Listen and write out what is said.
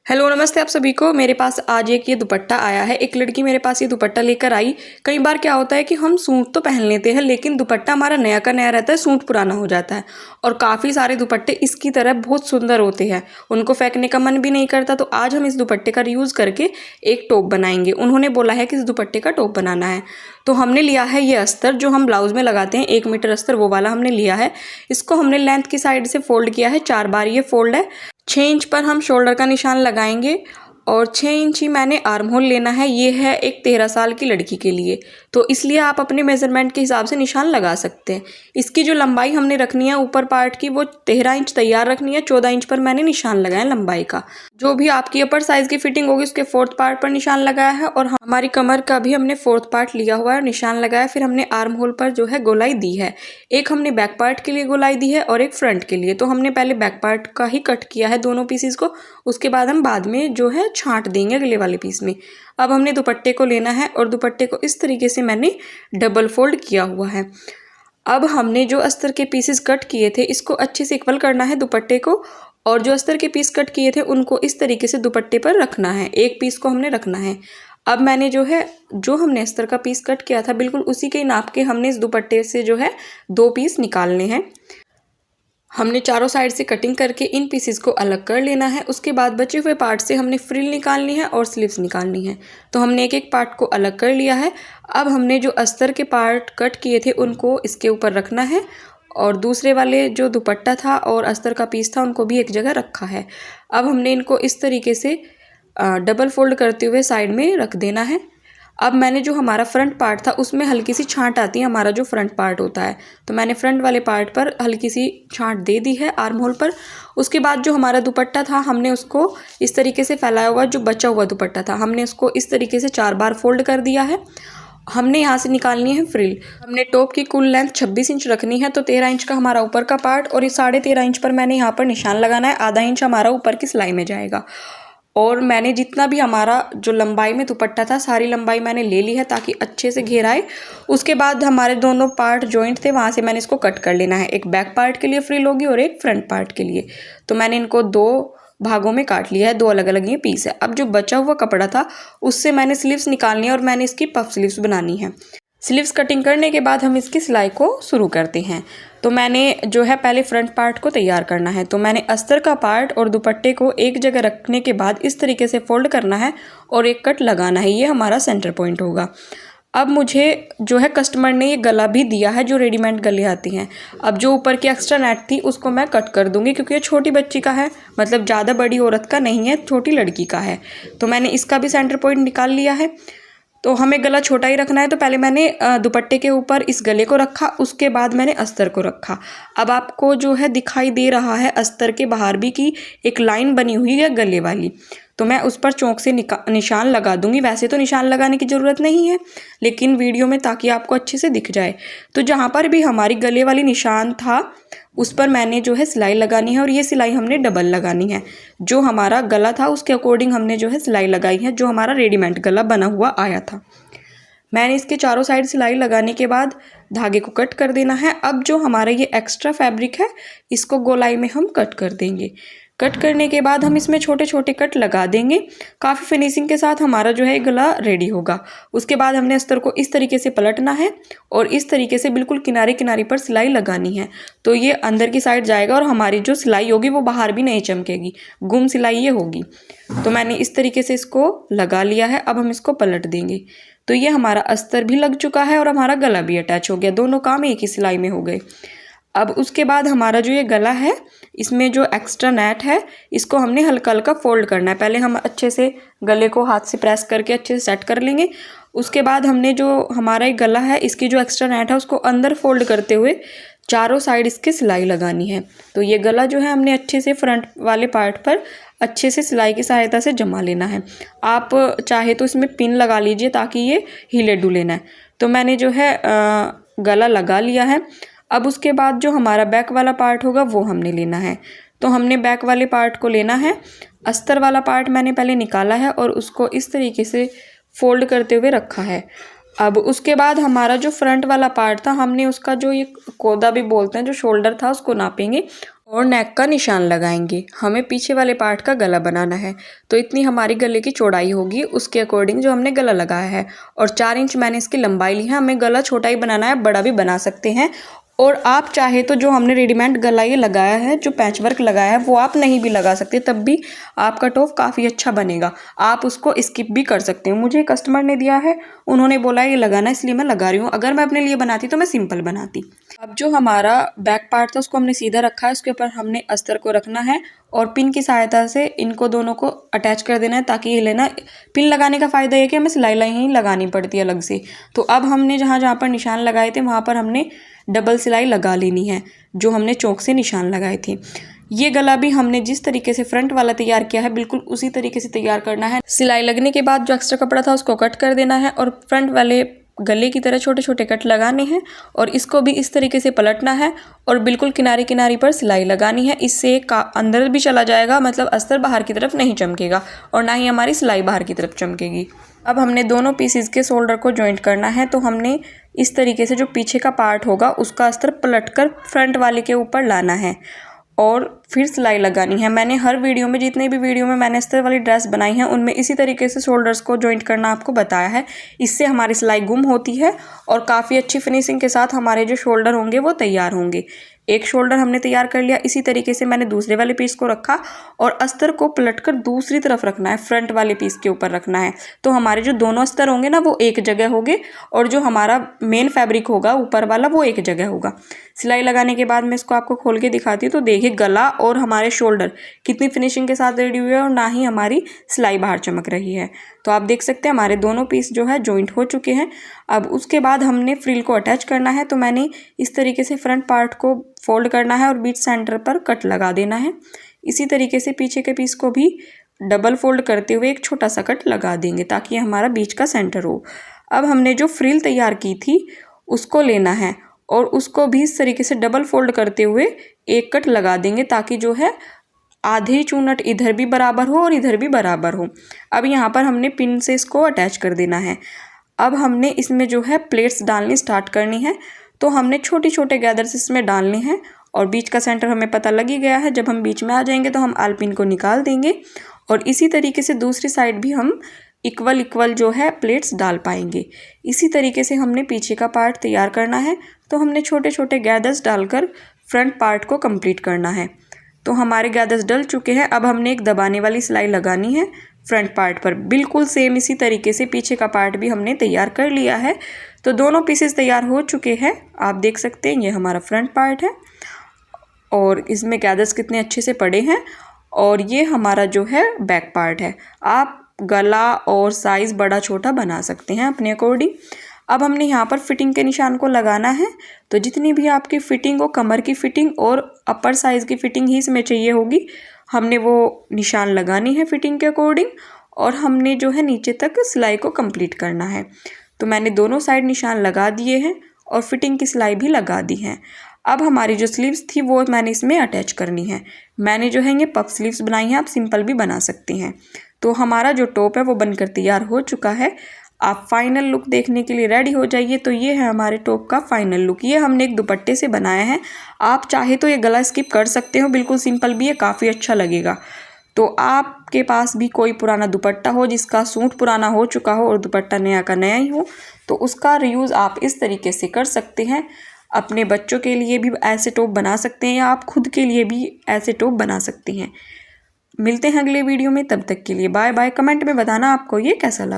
Hello नमस्ते आप सभी को। मेरे पास आज एक ये दुपट्टा आया है। एक लड़की मेरे पास ये दुपट्टा लेकर आई। कई बार क्या होता है कि हम सूट तो पहन लेते हैं लेकिन दुपट्टा हमारा नया का नया रहता है, सूट पुराना हो जाता है। और काफ़ी सारे दुपट्टे इसकी तरह बहुत सुंदर होते हैं, उनको फेंकने का मन भी नहीं करता। तो आज हम इस दुपट्टे का रीयूज़ करके एक टॉप बनाएंगे। उन्होंने बोला है कि इस दुपट्टे का टॉप बनाना है। तो हमने लिया है ये अस्तर जो हम ब्लाउज़ में लगाते हैं, 1 मीटर अस्तर वो वाला हमने लिया है। इसको हमने लेंथ की साइड से फोल्ड किया है, 4 बार ये फोल्ड है। 6 इंच पर हम शोल्डर का निशान लगाएंगे और 6 इंच ही मैंने आर्म होल लेना है। ये है एक 13 साल की लड़की के लिए, तो इसलिए आप अपने मेज़रमेंट के हिसाब से निशान लगा सकते हैं। इसकी जो लंबाई हमने रखनी है ऊपर पार्ट की वो 13 इंच तैयार रखनी है। 14 इंच पर मैंने निशान लगाया लंबाई का। जो भी आपकी अपर साइज़ की फिटिंग होगी उसके 4th पार्ट पर निशान लगाया है और हमारी कमर का भी हमने 4th पार्ट लिया हुआ है, निशान लगाया। फिर हमने आर्म होल पर जो है गोलाई दी है। एक हमने बैक पार्ट के लिए गोलाई दी है और एक फ्रंट के लिए। तो हमने पहले बैक पार्ट का ही कट किया है दोनों पीसीस को, उसके बाद हम बाद में जो है छांट देंगे अगले वाले पीस में। अब हमने दुपट्टे को लेना है और दुपट्टे को इस तरीके से मैंने डबल फोल्ड किया हुआ है। अब हमने जो अस्तर के पीसेस कट किए थे इसको अच्छे से इक्वल करना है दुपट्टे को, और जो अस्तर के पीस कट किए थे उनको इस तरीके से दुपट्टे पर रखना है। एक पीस को हमने रखना है। अब मैंने जो हमने अस्तर का पीस कट किया था बिल्कुल उसी के नाप के हमने इस दुपट्टे से जो है 2 पीस निकालने हैं। हमने चारों साइड से कटिंग करके इन पीसेस को अलग कर लेना है। उसके बाद बचे हुए पार्ट से हमने फ्रिल निकालनी है और स्लीव्स निकालनी है। तो हमने एक एक पार्ट को अलग कर लिया है। अब हमने जो अस्तर के पार्ट कट किए थे उनको इसके ऊपर रखना है और दूसरे वाले जो दुपट्टा था और अस्तर का पीस था उनको भी एक जगह रखा है। अब हमने इनको इस तरीके से डबल फोल्ड करते हुए साइड में रख देना है। अब मैंने जो हमारा फ्रंट पार्ट था उसमें हल्की सी छांट आती है, हमारा जो फ्रंट पार्ट होता है, तो मैंने फ्रंट वाले पार्ट पर हल्की सी छांट दे दी है आर्म होल पर। उसके बाद जो हमारा दुपट्टा था हमने उसको इस तरीके से फैलाया हुआ, जो बचा हुआ दुपट्टा था हमने उसको इस तरीके से 4 बार फोल्ड कर दिया है। हमने यहाँ से निकालनी है फ्रिल। हमने टॉप की कुल लेंथ 26 इंच रखनी है, तो 13 इंच का हमारा ऊपर का पार्ट और इस 13.5 इंच पर मैंने यहाँ पर निशान लगाना है। आधा इंच हमारा ऊपर की सिलाई में जाएगा। और मैंने जितना भी हमारा जो लंबाई में दुपट्टा था सारी लंबाई मैंने ले ली है ताकि अच्छे से घेर आए। उसके बाद हमारे दोनों पार्ट जॉइंट थे वहाँ से मैंने इसको कट कर लेना है। एक बैक पार्ट के लिए फ्रिल होगी और एक फ्रंट पार्ट के लिए। तो मैंने इनको 2 भागों में काट लिया है, 2 अलग अलग ये पीस है। अब जो बचा हुआ कपड़ा था उससे मैंने स्लीव्स निकालनी है और मैंने इसकी पफ स्लीव्स बनानी है। स्लीव्स कटिंग करने के बाद हम इसकी सिलाई को शुरू करते हैं। तो मैंने जो है पहले फ्रंट पार्ट को तैयार करना है। तो मैंने अस्तर का पार्ट और दुपट्टे को एक जगह रखने के बाद इस तरीके से फोल्ड करना है और एक कट लगाना है। ये हमारा सेंटर पॉइंट होगा। अब मुझे जो है कस्टमर ने ये गला भी दिया है, जो रेडीमेड गले आती हैं। अब जो ऊपर की एक्स्ट्रा नेट थी उसको मैं कट कर दूंगी क्योंकि ये छोटी बच्ची का है, मतलब ज़्यादा बड़ी औरत का नहीं है, छोटी लड़की का है। तो मैंने इसका भी सेंटर पॉइंट निकाल लिया है। तो हमें गला छोटा ही रखना है, तो पहले मैंने दुपट्टे के ऊपर इस गले को रखा, उसके बाद मैंने अस्तर को रखा। अब आपको जो है दिखाई दे रहा है अस्तर के बाहर भी की एक लाइन बनी हुई है गले वाली, तो मैं उस पर चौक से निशान लगा दूंगी। वैसे तो निशान लगाने की ज़रूरत नहीं है लेकिन वीडियो में ताकि आपको अच्छे से दिख जाए। तो जहाँ पर भी हमारी गले वाली निशान था उस पर मैंने जो है सिलाई लगानी है और ये सिलाई हमने डबल लगानी है। जो हमारा गला था उसके अकॉर्डिंग हमने जो है सिलाई लगाई है, जो हमारा रेडीमेड गला बना हुआ आया था। मैंने इसके चारों साइड सिलाई लगाने के बाद धागे को कट कर देना है। अब जो हमारा ये एक्स्ट्रा फैब्रिक है इसको गोलाई में हम कट कर देंगे। कट करने के बाद हम इसमें छोटे छोटे कट लगा देंगे। काफ़ी फिनिशिंग के साथ हमारा जो है गला रेडी होगा। उसके बाद हमने अस्तर को इस तरीके से पलटना है और इस तरीके से बिल्कुल किनारे किनारे पर सिलाई लगानी है। तो ये अंदर की साइड जाएगा और हमारी जो सिलाई होगी वो बाहर भी नहीं चमकेगी, गुम सिलाई ये होगी। तो मैंने इस तरीके से इसको लगा लिया है। अब हम इसको पलट देंगे। तो ये हमारा अस्तर भी लग चुका है और हमारा गला भी अटैच हो गया, दोनों काम एक ही सिलाई में हो गए। अब उसके बाद हमारा जो ये गला है इसमें जो एक्स्ट्रा नेट है इसको हमने हल्का हल्का फोल्ड करना है। पहले हम अच्छे से गले को हाथ से प्रेस करके अच्छे से सेट कर लेंगे। उसके बाद हमने जो हमारा ये गला है इसकी जो एक्स्ट्रा नेट है उसको अंदर फोल्ड करते हुए चारों साइड इसकी सिलाई लगानी है। तो ये गला जो है हमने अच्छे से फ्रंट वाले पार्ट पर अच्छे से सिलाई की सहायता से जमा लेना है। आप चाहे तो इसमें पिन लगा लीजिए ताकि ये हिले डुले ना। तो मैंने जो है गला लगा लिया है। अब उसके बाद जो हमारा बैक वाला पार्ट होगा वो हमने लेना है। तो हमने बैक वाले पार्ट को लेना है। अस्तर वाला पार्ट मैंने पहले निकाला है और उसको इस तरीके से फोल्ड करते हुए रखा है। अब उसके बाद हमारा जो फ्रंट वाला पार्ट था हमने उसका जो ये कोदा भी बोलते हैं, जो शोल्डर था उसको नापेंगे और नेक का निशान लगाएंगे। हमें पीछे वाले पार्ट का गला बनाना है, तो इतनी हमारी गले की चौड़ाई होगी उसके अकॉर्डिंग जो हमने गला लगाया है। और 4 इंच मैंने इसकी लंबाई ली है। हमें गला छोटा ही बनाना है, बड़ा भी बना सकते हैं। और आप चाहे तो जो हमने रेडीमेड गला ये लगाया है, जो पैच वर्क लगाया है, वो आप नहीं भी लगा सकते, तब भी आपका टॉप काफ़ी अच्छा बनेगा। आप उसको स्किप भी कर सकते हो। मुझे कस्टमर ने दिया है, उन्होंने बोला ये लगाना, इसलिए मैं लगा रही हूँ। अगर मैं अपने लिए बनाती तो मैं सिंपल बनाती। अब जो हमारा बैक पार्ट था उसको हमने सीधा रखा है, उसके ऊपर हमने अस्तर को रखना है और पिन की सहायता से इनको दोनों को अटैच कर देना है, ताकि ये लेना। पिन लगाने का फ़ायदा ये कि हमें सिलाई ही लगानी पड़ती है अलग से। तो अब हमने जहाँ जहाँ पर निशान लगाए थे वहाँ पर हमने डबल सिलाई लगा लेनी है, जो हमने चौक से निशान लगाए थे। ये गला भी हमने जिस तरीके से फ्रंट वाला तैयार किया है बिल्कुल उसी तरीके से तैयार करना है। सिलाई लगने के बाद जो एक्स्ट्रा कपड़ा था उसको कट कर देना है और फ्रंट वाले गले की तरह छोटे छोटे कट लगाने हैं और इसको भी इस तरीके से पलटना है और बिल्कुल किनारे किनारे पर सिलाई लगानी है। इससे अंदर भी चला जाएगा, मतलब अस्तर बाहर की तरफ नहीं चमकेगा और ना ही हमारी सिलाई बाहर की तरफ चमकेगी। अब हमने दोनों पीसेस के शोल्डर को जॉइंट करना है, तो हमने इस तरीके से जो पीछे का पार्ट होगा उसका अस्तर पलटकर फ्रंट वाले के ऊपर लाना है और फिर सिलाई लगानी है। मैंने हर वीडियो में, जितने भी वीडियो में मैंने अस्तर वाली ड्रेस बनाई है, उनमें इसी तरीके से शोल्डर्स को जॉइंट करना आपको बताया है। इससे हमारी सिलाई गुम होती है और काफ़ी अच्छी फिनिशिंग के साथ हमारे जो शोल्डर होंगे वो तैयार होंगे। एक शोल्डर हमने तैयार कर लिया। इसी तरीके से मैंने दूसरे वाले पीस को रखा और अस्तर को पलटकर दूसरी तरफ रखना है, फ्रंट वाले पीस के ऊपर रखना है। तो हमारे जो दोनों अस्तर होंगे ना वो एक जगह होंगे और जो हमारा मेन फैब्रिक होगा ऊपर वाला वो एक जगह होगा। सिलाई लगाने के बाद मैं इसको आपको खोल के दिखाती हूँ, तो देखिए गला और हमारे शोल्डर कितनी फिनिशिंग के साथ रेडी हुए हैं और ना ही हमारी सिलाई बाहर चमक रही है। तो आप देख सकते हैं हमारे दोनों पीस जो है जॉइंट हो चुके हैं। अब उसके बाद हमने फ्रिल को अटैच करना है, तो मैंने इस तरीके से फ्रंट पार्ट को फोल्ड करना है और बीच सेंटर पर कट लगा देना है। इसी तरीके से पीछे के पीस को भी डबल फोल्ड करते हुए एक छोटा सा कट लगा देंगे ताकि हमारा बीच का सेंटर हो। अब हमने जो फ्रिल तैयार की थी उसको लेना है और उसको भी इस तरीके से डबल फोल्ड करते हुए एक कट लगा देंगे ताकि जो है आधे चूनट इधर भी बराबर हो और इधर भी बराबर हो। अब यहाँ पर हमने पिन से इसको अटैच कर देना है। अब हमने इसमें जो है प्लेट्स डालनी स्टार्ट करनी है, तो हमने छोटे छोटे गैदर्स इसमें डालने हैं और बीच का सेंटर हमें पता लग ही गया है। जब हम बीच में आ जाएंगे तो हम आलपिन को निकाल देंगे और इसी तरीके से दूसरी साइड भी हम इक्वल जो है प्लेट्स डाल पाएंगे। इसी तरीके से हमने पीछे का पार्ट तैयार करना है, तो हमने छोटे छोटे गैदर्स डालकर फ्रंट पार्ट को कंप्लीट करना है। तो हमारे गैदर्स डल चुके हैं। अब हमने एक दबाने वाली सिलाई लगानी है फ्रंट पार्ट पर। बिल्कुल सेम इसी तरीके से पीछे का पार्ट भी हमने तैयार कर लिया है। तो दोनों पीसेस तैयार हो चुके हैं। आप देख सकते हैं ये हमारा फ्रंट पार्ट है और इसमें गैदर्स कितने अच्छे से पड़े हैं और ये हमारा जो है बैक पार्ट है। आप गला और साइज़ बड़ा छोटा बना सकते हैं अपने अकॉर्डिंग। अब हमने यहाँ पर फिटिंग के निशान को लगाना है, तो जितनी भी आपकी फ़िटिंग हो, कमर की फ़िटिंग और अपर साइज़ की फ़िटिंग ही इसमें चाहिए होगी, हमने वो निशान लगानी है फिटिंग के अकॉर्डिंग और हमने जो है नीचे तक सिलाई को कंप्लीट करना है। तो मैंने दोनों साइड निशान लगा दिए हैं और फिटिंग की सिलाई भी लगा दी है। अब हमारी जो स्लीव्स थी वो मैंने इसमें अटैच करनी है। मैंने जो है ये पफ स्लीव्स बनाई हैं, आप सिंपल भी बना सकती हैं। तो हमारा जो टॉप है वो बनकर तैयार हो चुका है। आप फाइनल लुक देखने के लिए रेडी हो जाइए। तो ये है हमारे टॉप का फाइनल लुक। ये हमने एक दुपट्टे से बनाया है। आप चाहे तो ये गला स्किप कर सकते हो, बिल्कुल सिंपल भी है, काफ़ी अच्छा लगेगा। तो आपके पास भी कोई पुराना दुपट्टा हो जिसका सूट पुराना हो चुका हो और दुपट्टा नया का नया ही हो, तो उसका रीयूज़ आप इस तरीके से कर सकते हैं। अपने बच्चों के लिए भी ऐसे टॉप बना सकते हैं या आप खुद के लिए भी ऐसे टॉप बना सकती हैं। मिलते हैं अगले वीडियो में, तब तक के लिए बाय बाय। कमेंट में बताना आपको ये कैसा लगा।